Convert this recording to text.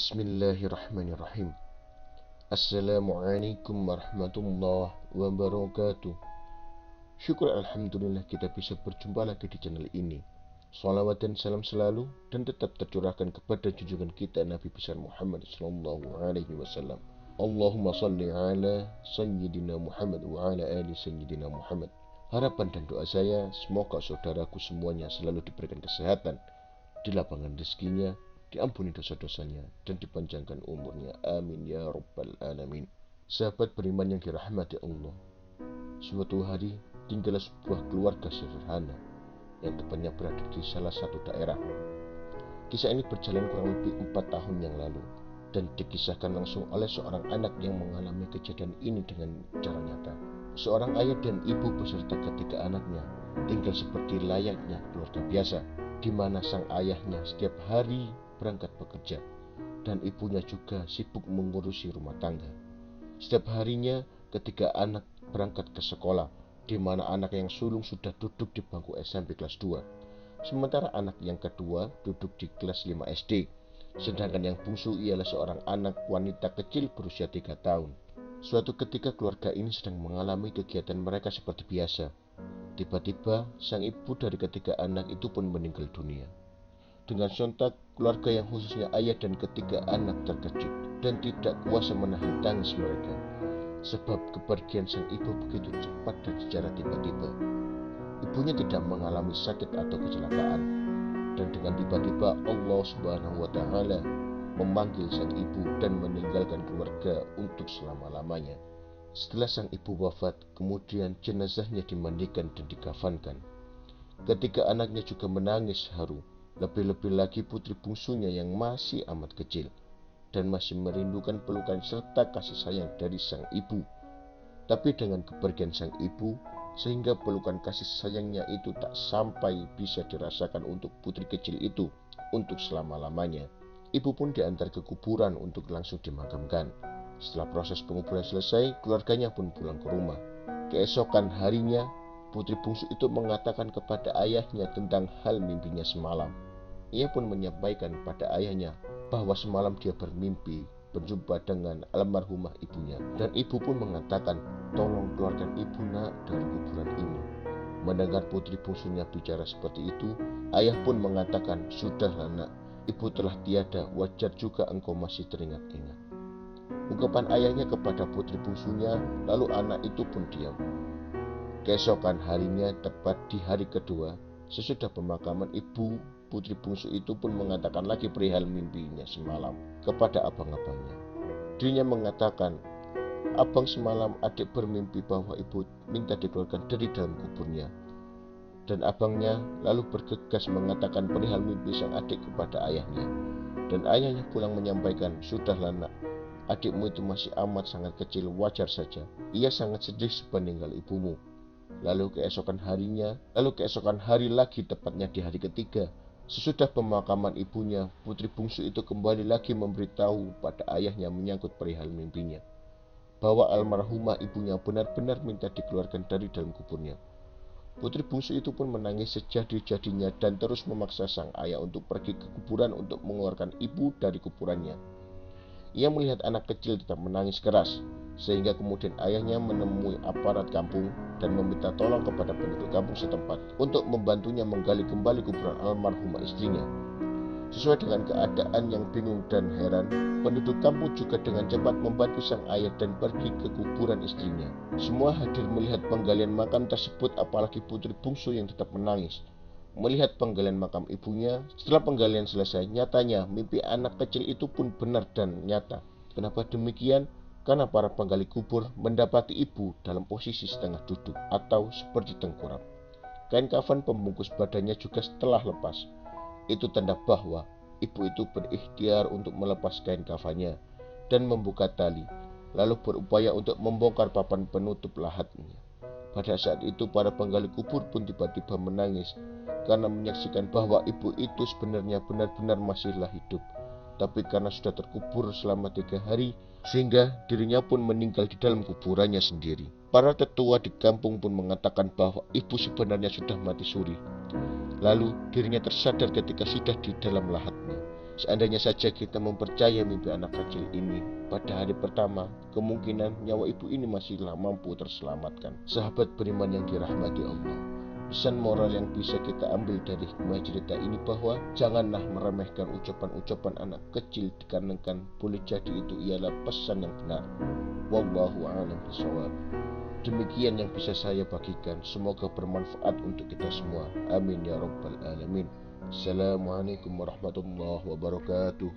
Bismillahirrahmanirrahim. Assalamualaikum warahmatullahi wabarakatuh. Syukur alhamdulillah kita bisa berjumpa lagi di channel ini. Salawat dan salam selalu dan tetap tercurahkan kepada junjungan kita Nabi besar Muhammad sallallahu alaihi wasallam. Allahumma salli ala sayyidina Muhammad wa ala ali sayyidina Muhammad. Harapan dan doa saya semoga saudaraku semuanya selalu diberikan kesehatan, di lapangan rezekinya, diampuni dosa-dosanya, dan dipanjangkan umurnya. Amin ya rabbal alamin. Sahabat beriman yang dirahmati Allah, suatu hari tinggallah sebuah keluarga sederhana yang tepatnya berada di salah satu daerah. Kisah ini berjalan kurang lebih 4 tahun yang lalu dan dikisahkan langsung oleh seorang anak yang mengalami kejadian ini dengan cara nyata. Seorang ayah dan ibu beserta ketiga anaknya tinggal seperti layaknya keluarga biasa, di mana sang ayahnya setiap hari berangkat bekerja dan ibunya juga sibuk mengurusi rumah tangga. Setiap harinya ketiga anak berangkat ke sekolah, di mana anak yang sulung sudah duduk di bangku SMP kelas 2, sementara anak yang kedua duduk di kelas 5 SD, sedangkan yang bungsu ialah seorang anak wanita kecil berusia 3 tahun. Suatu ketika keluarga ini sedang mengalami kegiatan mereka seperti biasa. Tiba-tiba sang ibu dari ketiga anak itu pun meninggal dunia. Dengan sontak, keluarga yang khususnya ayah dan ketiga anak terkejut dan tidak kuasa menahan tangis mereka, sebab kepergian sang ibu begitu cepat dan secara tiba-tiba. Ibunya tidak mengalami sakit atau kecelakaan, dan dengan tiba-tiba Allah Subhanahu wa Ta'ala memanggil sang ibu dan meninggalkan keluarga untuk selama-lamanya. Setelah sang ibu wafat, kemudian jenazahnya dimandikan dan dikafankan. Ketiga anaknya juga menangis haru, lebih-lebih lagi putri bungsunya yang masih amat kecil dan masih merindukan pelukan serta kasih sayang dari sang ibu. Tapi dengan kepergian sang ibu, sehingga pelukan kasih sayangnya itu tak sampai bisa dirasakan untuk putri kecil itu untuk selama-lamanya. Ibu pun diantar ke kuburan untuk langsung dimakamkan. Setelah proses penguburan selesai, keluarganya pun pulang ke rumah. Keesokan harinya, putri bungsu itu mengatakan kepada ayahnya tentang hal mimpinya semalam. Ia pun menyampaikan pada ayahnya bahwa semalam dia bermimpi berjumpa dengan almarhumah ibunya, dan ibu pun mengatakan, "Tolong keluarkan ibu nak dari kuburan ini." Mendengar putri bungsunya bicara seperti itu, ayah pun mengatakan, "Sudahlah nak, ibu telah tiada, wajar juga engkau masih teringat-ingat." Ungkapan ayahnya kepada putri bungsunya, lalu anak itu pun diam. Keesokan harinya, tepat di hari kedua, sesudah pemakaman ibu, putri bungsu itu pun mengatakan lagi perihal mimpinya semalam kepada abang-abangnya. Dirinya mengatakan, "Abang, semalam adik bermimpi bahwa ibu minta dikeluarkan dari dalam kuburnya." Dan abangnya lalu bergegas mengatakan perihal mimpi sang adik kepada ayahnya. Dan ayahnya pulang menyampaikan, "Sudahlah nak, adikmu itu masih amat sangat kecil, wajar saja. Ia sangat sedih sepeninggal ibumu." Lalu keesokan hari lagi, tepatnya di hari ketiga, sesudah pemakaman ibunya, putri bungsu itu kembali lagi memberitahu pada ayahnya menyangkut perihal mimpinya, bahwa almarhumah ibunya benar-benar minta dikeluarkan dari dalam kuburnya. Putri bungsu itu pun menangis sejadi-jadinya dan terus memaksa sang ayah untuk pergi ke kuburan untuk mengeluarkan ibu dari kuburannya. Ia melihat anak kecil tetap menangis keras, sehingga kemudian ayahnya menemui aparat kampung dan meminta tolong kepada penduduk kampung setempat untuk membantunya menggali kembali kuburan almarhumah istrinya. Sesuai dengan keadaan yang bingung dan heran, penduduk kampung juga dengan cepat membantu sang ayah dan pergi ke kuburan istrinya. Semua hadir melihat penggalian makam tersebut, apalagi putri bungsu yang tetap menangis. Melihat penggalian makam ibunya, setelah penggalian selesai, nyatanya mimpi anak kecil itu pun benar dan nyata. Kenapa demikian? Karena para penggali kubur mendapati ibu dalam posisi setengah duduk atau seperti tengkurap. Kain kafan pembungkus badannya juga setelah lepas. Itu tanda bahwa ibu itu berikhtiar untuk melepas kain kafannya dan membuka tali, lalu berupaya untuk membongkar papan penutup lahatnya. Pada saat itu para penggali kubur pun tiba-tiba menangis karena menyaksikan bahwa ibu itu sebenarnya benar-benar masihlah hidup, tapi karena sudah terkubur selama 3 hari, sehingga dirinya pun meninggal di dalam kuburannya sendiri. Para tetua di kampung pun mengatakan bahwa ibu sebenarnya sudah mati suri. Lalu dirinya tersadar ketika sudah di dalam lahatnya. Seandainya saja kita mempercayai mimpi anak kecil ini, pada hari pertama, kemungkinan nyawa ibu ini masihlah mampu terselamatkan. Sahabat beriman yang dirahmati Allah, pesan moral yang bisa kita ambil dari semua cerita ini bahwa janganlah meremehkan ucapan-ucapan anak kecil, dikarenakan boleh jadi itu ialah pesan yang benar. Wallahu a'lam bishawab. Demikian yang bisa saya bagikan, semoga bermanfaat untuk kita semua. Amin ya rabbal alamin. Assalamualaikum warahmatullahi wabarakatuh.